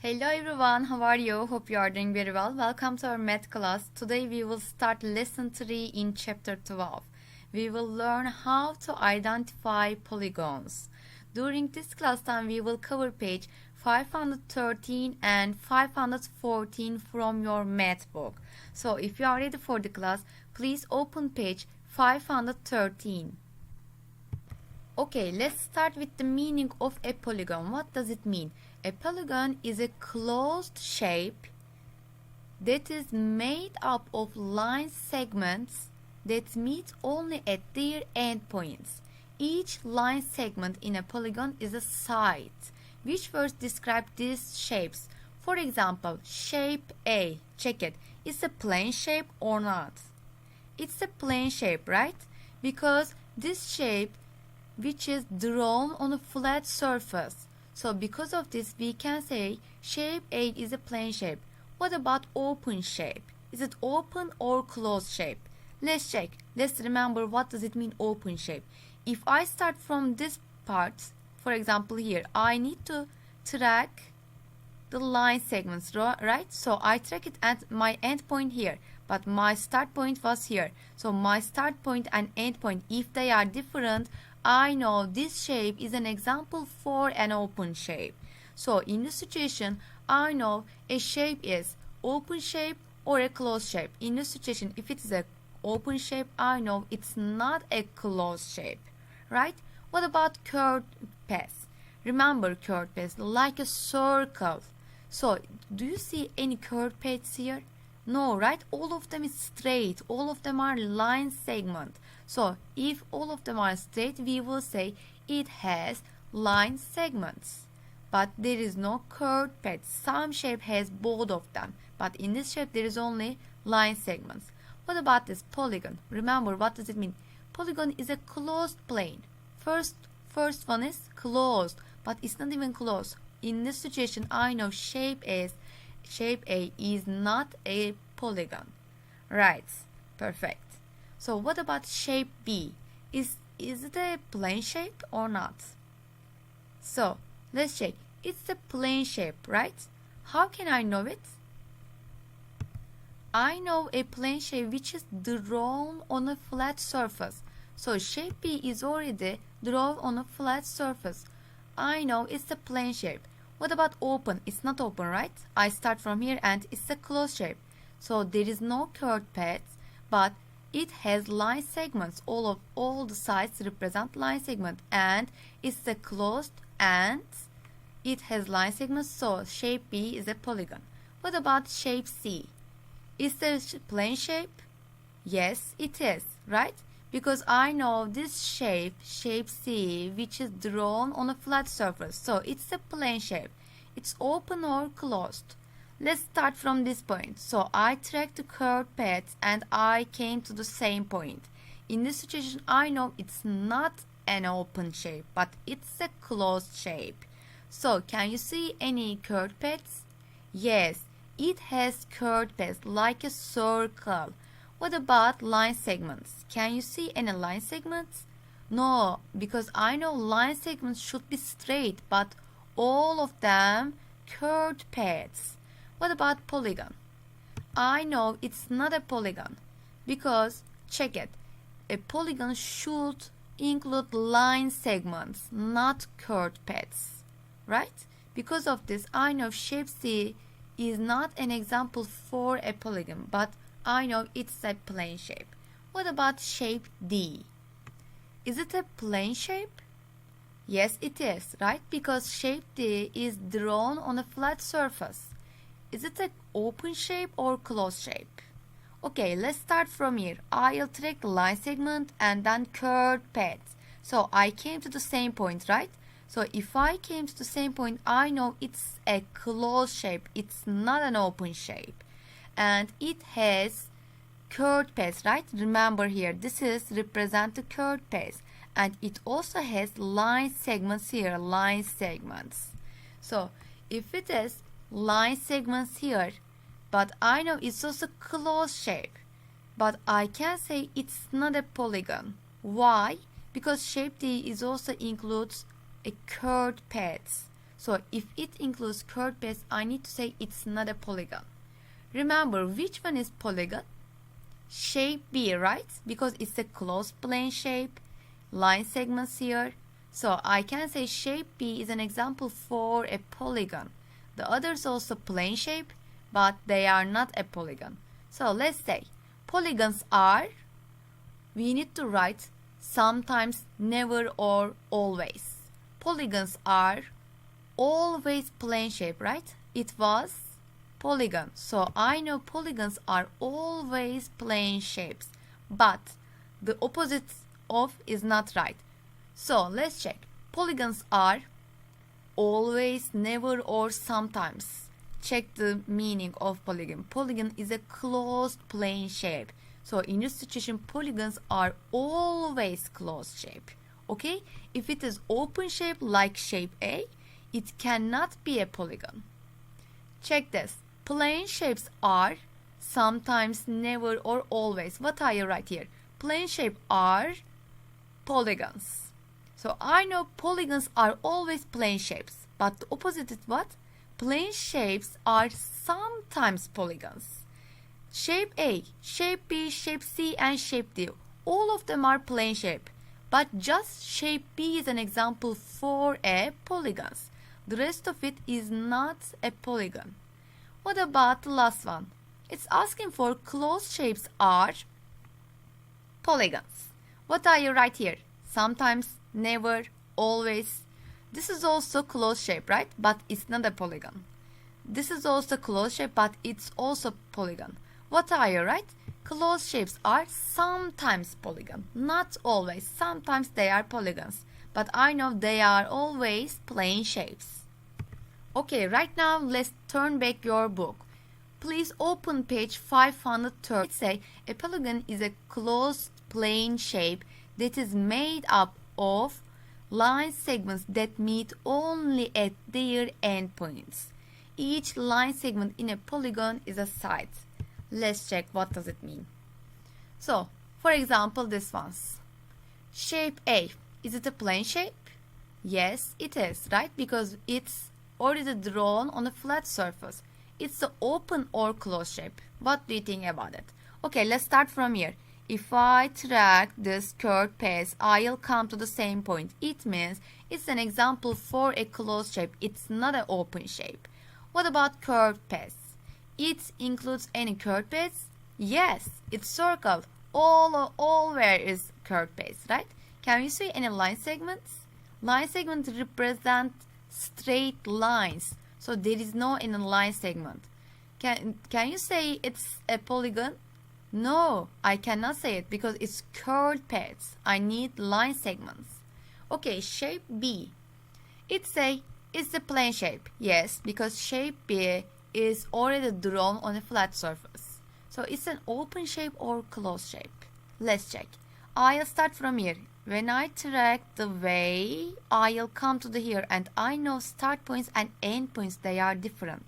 Hello everyone, how are you? Hope you are doing very well. Welcome to our math class. Today we will start lesson 3 in chapter 12. We will learn how to identify polygons. During this class time we will cover page 513 and 514 from your math book. So if you are ready for the class, please open page 513. Okay, let's start with the meaning of a polygon. What does it mean? A polygon is a closed shape that is made up of line segments that meet only at their endpoints. Each line segment in a polygon is a side. Which words describe these shapes? For example, shape A. Check it. It's a plane shape or not? It's a plane shape, right? Because this shape which is drawn on a flat surface. So because of this, we can say shape A is a plane shape. What about open shape? Is it open or closed shape? Let's check. Let's remember what does it mean open shape. If I start from this part, for example here, I need to track the line segments, right? So I track it at my end point here, but my start point was here. So my start point and end point, if they are different, I know this shape is an example for an open shape. So in this situation, I know a shape is open shape or a closed shape. In this situation, if it is a open shape, I know it's not a closed shape, right? What about curved path? Remember curved path, like a circle. So do you see any curved paths here? No, right? All of them is straight. All of them are line segment. So if all of them are straight, we will say it has line segments. But there is no curved path. Some shape has both of them. But in this shape, there is only line segments. What about this polygon? Remember, what does it mean? Polygon is a closed plane. First one is closed, but it's not even closed. In this situation, I know shape A is not a polygon. Right, perfect. So what about shape B? Is it a plane shape or not? So let's check. It's a plane shape, right? How can I know it? I know a plane shape which is drawn on a flat surface. So shape B is already drawn on a flat surface. I know it's a plane shape. What about open? It's not open, right? I start from here and it's a closed shape. So there is no curved path, but it has line segments. All the sides represent line segment, and it's a closed and it has line segments. So shape B is a polygon. What about shape C? Is it a plane shape? Yes, it is, right? Because I know this shape C, which is drawn on a flat surface. So it's a plane shape. It's open or closed. Let's start from this point. So I tracked the curved path and I came to the same point. In this situation, I know it's not an open shape, but it's a closed shape. So can you see any curved paths? Yes, it has curved paths like a circle. What about line segments? Can you see any line segments? No, because I know line segments should be straight, but all of them curved paths. What about polygon? I know it's not a polygon because, check it, a polygon should include line segments, not curved paths, right? Because of this, I know shape C is not an example for a polygon, but I know it's a plane shape. What about shape D? Is it a plane shape? Yes, it is, right? Because shape D is drawn on a flat surface. Is it an open shape or closed shape? Okay, let's start from here. I'll track the line segment and then curved path. So I came to the same point, right? So if I came to the same point, I know it's a closed shape. It's not an open shape. And it has curved path, right? Remember here, this is represent the curved path. And it also has line segments here, line segments. So if it is line segments here, but I know it's also closed shape, but I can say it's not a polygon. Why? Because shape D is also includes a curved path. So if it includes curved base, I need to say it's not a polygon. Remember, which one is polygon? Shape B, right? Because it's a closed plane shape. Line segments here. So I can say shape B is an example for a polygon. The others also plane shape, but they are not a polygon. So let's say polygons are, we need to write sometimes, never, or always. Polygons are always plane shape, right? It was polygon. So I know polygons are always plane shapes, but the opposite of is not right. So let's check. Polygons are always, never, or sometimes. Check the meaning of polygon. Polygon is a closed plane shape. So in this situation, polygons are always closed shape. Okay? If it is open shape like shape A, it cannot be a polygon. Check this. Plane shapes are sometimes, never, or always. What are you right here? Plane shape are polygons. So I know polygons are always plane shapes, but the opposite is what? Plane shapes are sometimes polygons. Shape A, shape B, shape C, and shape D, all of them are plane shape, but just shape B is an example for a polygon. The rest of it is not a polygon. What about the last one? It's asking for closed shapes are polygons. What are you right here? Sometimes, never, always. This is also closed shape, right? But it's not a polygon. This is also closed shape, but it's also polygon. What are you right? Closed shapes are sometimes polygon, not always. Sometimes they are polygons, but I know they are always plane shapes. Okay, right now let's turn back your book. Please open page 530. It say a polygon is a closed plane shape that is made up of line segments that meet only at their endpoints. Each line segment in a polygon is a side. Let's check what does it mean. So, for example, this one's shape A. Is it a plane shape? Yes, it is, right? Because it's already drawn on a flat surface. It's the open or closed shape. What do you think about it? Okay, let's start from here. If I track this curved path, I'll come to the same point. It means it's an example for a closed shape. It's not an open shape. What about curved paths? It includes any curved paths? Yes, it's circle. All where is curved paths, right? Can you see any line segments? Line segments represent straight lines. So there is no any line segment. Can you say it's a polygon? No, I cannot say it because it's curved paths. I need line segments. Okay, shape B. It's a plane shape. Yes, because shape B is already drawn on a flat surface. So it's an open shape or closed shape. Let's check. I'll start from here. When I track the way, I'll come to the here, and I know start points and end points, they are different.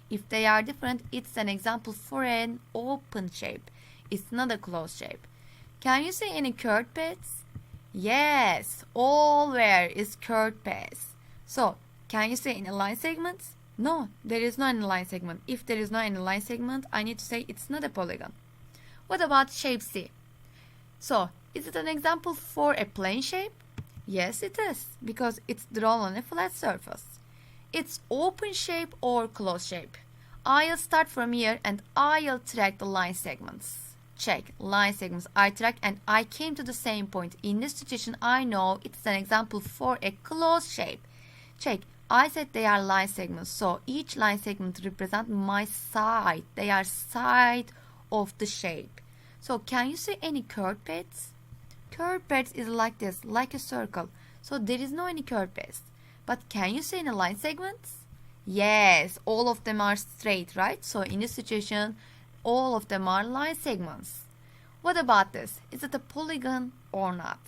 If they are different, it's an example for an open shape. It's not a closed shape. Can you see any curved paths? Yes, all where is curved paths. So, can you see any line segments? No, there is no any line segment. If there is no any line segment, I need to say it's not a polygon. What about shape C? So, is it an example for a plane shape? Yes, it is, because it's drawn on a flat surface. It's open shape or closed shape. I'll start from here and I'll track the line segments. Check line segments. I track and I came to the same point. In this situation, I know it's an example for a closed shape. Check. I said they are line segments. So each line segment represents my side. They are side of the shape. So can you see any curved paths? Curved paths is like this, like a circle. So there is no any curved paths. But can you see any line segments? Yes, all of them are straight, right? So in this situation, all of them are line segments. What about this? Is it a polygon or not?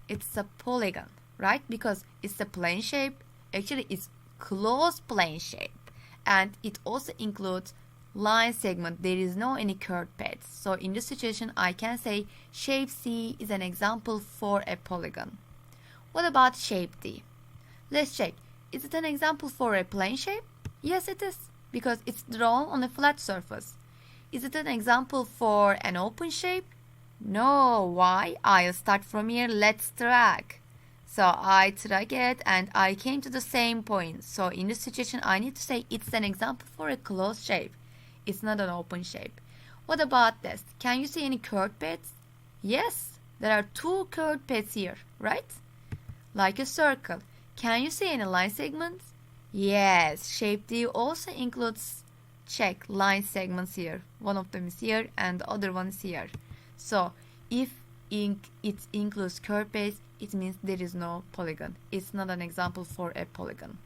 It's a polygon, right? Because it's a plane shape. Actually, it's closed plane shape. And it also includes line segment. There is no any curved paths. So in this situation, I can say shape C is an example for a polygon. What about shape D? Let's check. Is it an example for a plane shape? Yes, it is, because it's drawn on a flat surface. Is it an example for an open shape? No. Why? I'll start from here. Let's track. So I track it and I came to the same point. So in this situation, I need to say it's an example for a closed shape. It's not an open shape. What about this? Can you see any curved bits? Yes, there are two curved bits here, right? Like a circle. Can you see any line segments? Yes, shape D also includes check line segments here. One of them is here and the other one is here. So if it includes curved base, it means there is no polygon. It's not an example for a polygon.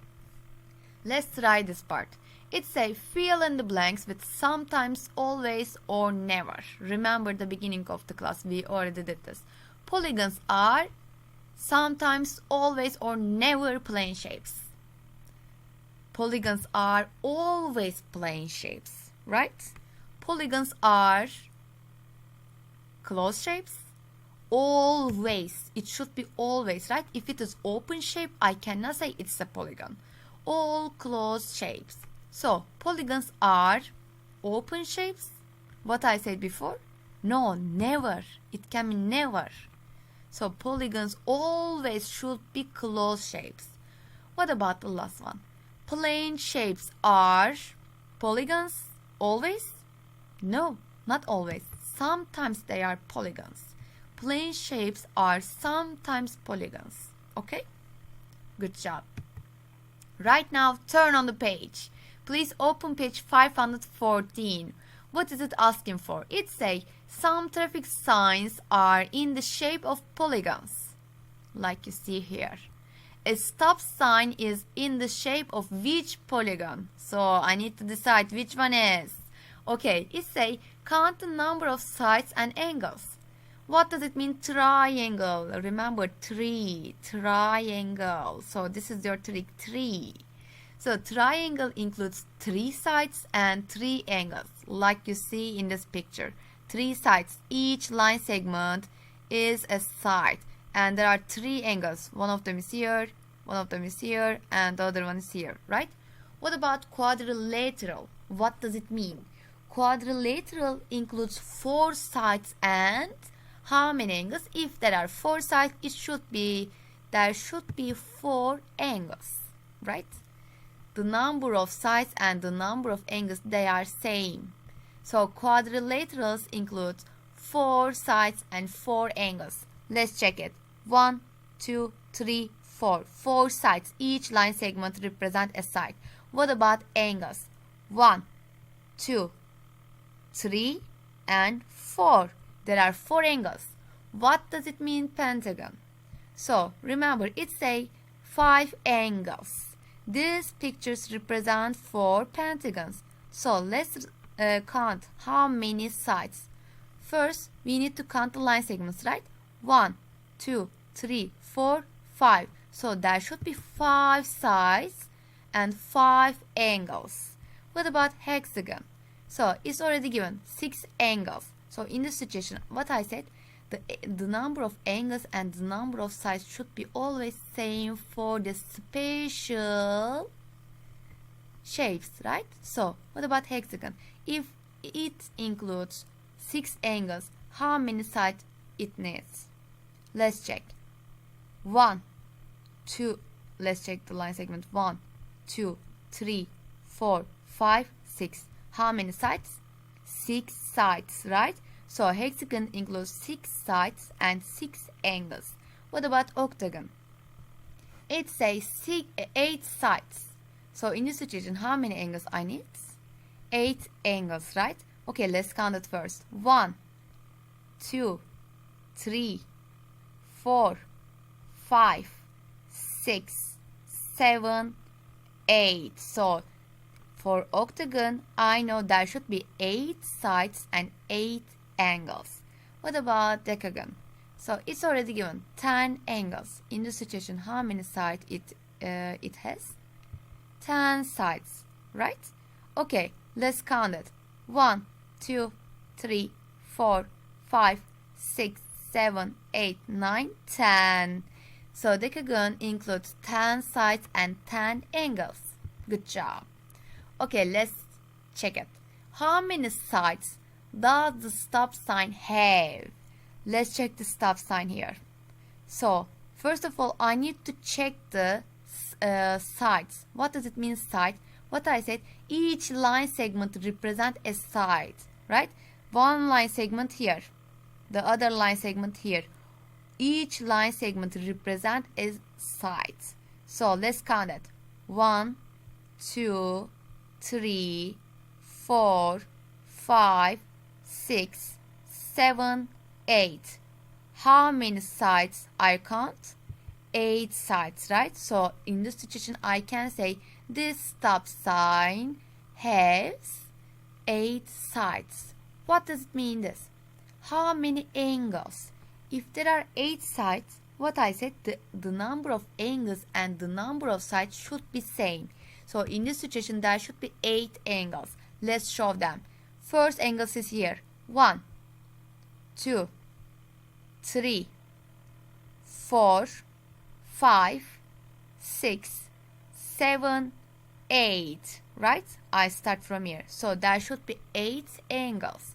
Let's try this part. It says fill in the blanks with sometimes, always, or never. Remember the beginning of the class, we already did this. Polygons are sometimes, always, or never plane shapes. Polygons are always plane shapes, right? Polygons are closed shapes. Always. It should be always, right? If it is open shape, I cannot say it's a polygon. All closed shapes. So, polygons are open shapes. What I said before? No, never. It can be never. So, polygons always should be closed shapes. What about the last one? Plane shapes are polygons always? No, not always. Sometimes they are polygons. Plane shapes are sometimes polygons. Okay? Good job. Right now, turn on the page. Please open page 514. What is it asking for? It says some traffic signs are in the shape of polygons, like you see here. A stop sign is in the shape of which polygon? So I need to decide which one is. Okay, it says count the number of sides and angles. What does it mean, triangle? Remember, three, triangle. So this is your trick, three. So triangle includes 3 sides and 3 angles, like you see in this picture. 3 sides. Each line segment is a side, and there are 3 angles. One of them is here, one of them is here, and the other one is here, right? What about quadrilateral? What does it mean? Quadrilateral includes 4 sides and how many angles? If there are 4 sides, there should be 4 angles, right? The number of sides and the number of angles, they are same. So quadrilaterals include 4 sides and 4 angles. Let's check it. 1, 2, 3, 4. 4 sides. Each line segment represents a side. What about angles? 1, 2, 3, and 4. There are 4 angles. What does it mean, pentagon? So remember, it says 5 angles. These pictures represent 4 pentagons. So let's count how many sides. First, we need to count the line segments, right? 1, 2, 3, 4, 5. So there should be 5 sides and 5 angles. What about hexagon? So it's already given 6 angles. So in this situation, what I said, the number of angles and the number of sides should be always same for the special shapes, right? So what about hexagon? If it includes 6 angles, how many sides it needs? Let's check. 1, 2, let's check the line segment. 1, 2, 3, 4, 5, 6. How many sides? 6 sides, right? So hexagon includes 6 sides and 6 angles. What about octagon? It says 8 sides. So in this situation, how many angles I need? 8 angles, right? Okay, let's count it first. 1, 2, 3, 4, 5, 6, 7, 8. So for octagon, I know there should be 8 sides and 8 angles. What about decagon? So it's already given 10 angles. In this situation, how many sides it has? 10 sides, right? Okay, let's count it. 1, 2, 3, 4, 5, 6, 7, 8, 9, 10. So decagon includes 10 sides and 10 angles. Good job. Okay, let's check it. How many sides does the stop sign have? Let's check the stop sign here. So first of all, I need to check the sides. What does it mean, side? What I said, each line segment represent a side, right? One line segment here, the other line segment here. Each line segment represent a side. So let's count it. 1, 2, 3, 4, 5, 6, 7, 8. How many sides I count? 8 sides, right? So in this situation I can say this stop sign has 8 sides. What does it mean this? How many angles? If there are 8 sides, what I said, the number of angles and the number of sides should be same. So in this situation there should be 8 angles. Let's show them. First angle is here. 1, 2, 3, 4, 5, 6, 7, 8. Right? I start from here. So there should be 8 angles.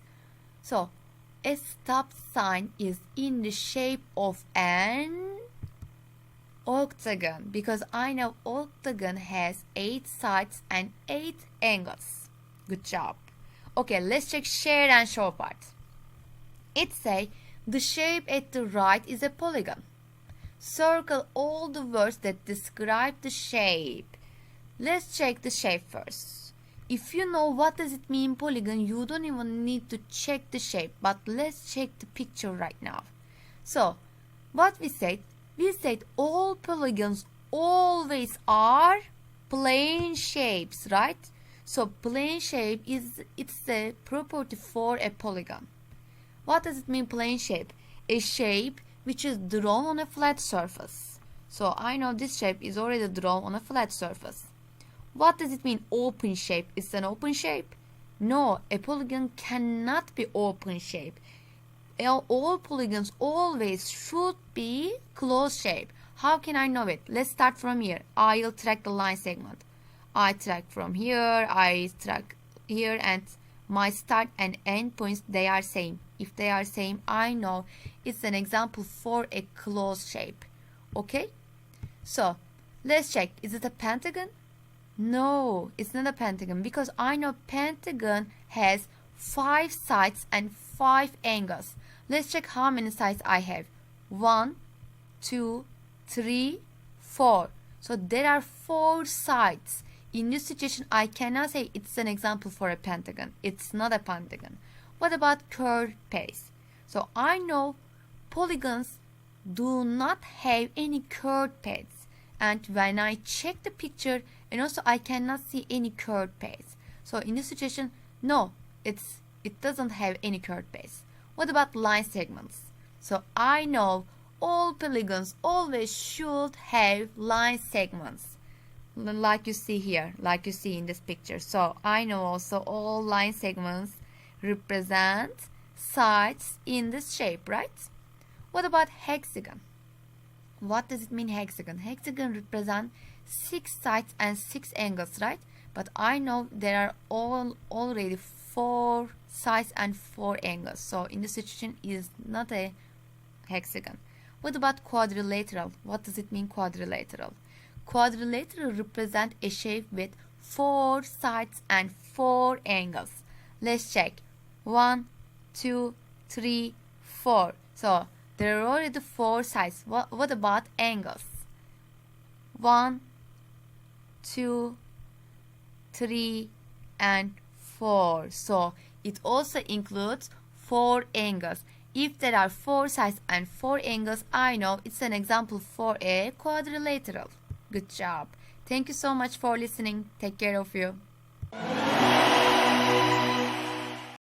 So a stop sign is in the shape of an octagon, because I know octagon has 8 sides and 8 angles. Good job. Okay, let's check share and show part. It say the shape at the right is a polygon. Circle all the words that describe the shape. Let's check the shape first. If you know what does it mean polygon, you don't even need to check the shape. But let's check the picture right now. So, what we said all polygons always are plane shapes, right? So, plane shape it's a property for a polygon. What does it mean plane shape? A shape which is drawn on a flat surface. So, I know this shape is already drawn on a flat surface. What does it mean open shape? It's an open shape? No, a polygon cannot be open shape. All polygons always should be closed shape. How can I know it? Let's start from here. I'll track the line segment. I track from here, I track here, and my start and end points, they are same. If they are same, I know it's an example for a closed shape. Okay? So, let's check. Is it a pentagon? No, it's not a pentagon, because I know pentagon has 5 sides and 5 angles. Let's check how many sides I have. 1, 2, 3, 4. So there are 4 sides. In this situation, I cannot say it's an example for a pentagon. It's not a pentagon. What about curved face? So I know polygons do not have any curved face. And when I check the picture, and also I cannot see any curved face. So in this situation, no, it doesn't have any curved face. What about line segments? So I know all polygons always should have line segments, like you see here, like you see in this picture. So I know also all line segments represent sides in this shape, right? What about hexagon? What does it mean hexagon? Hexagon represent 6 sides and 6 angles, right? But I know there are already 4 sides and 4 angles. So in this situation is not a hexagon. What about quadrilateral? What does it mean quadrilateral? Quadrilateral represent a shape with 4 sides and 4 angles. Let's check. 1, 2, 3, 4. So there are already 4 sides. What about angles? 1, 2, 3, and 4. So it also includes 4 angles. If there are 4 sides and 4 angles, I know it's an example for a quadrilateral. Good job. Thank you so much for listening. Take care of you.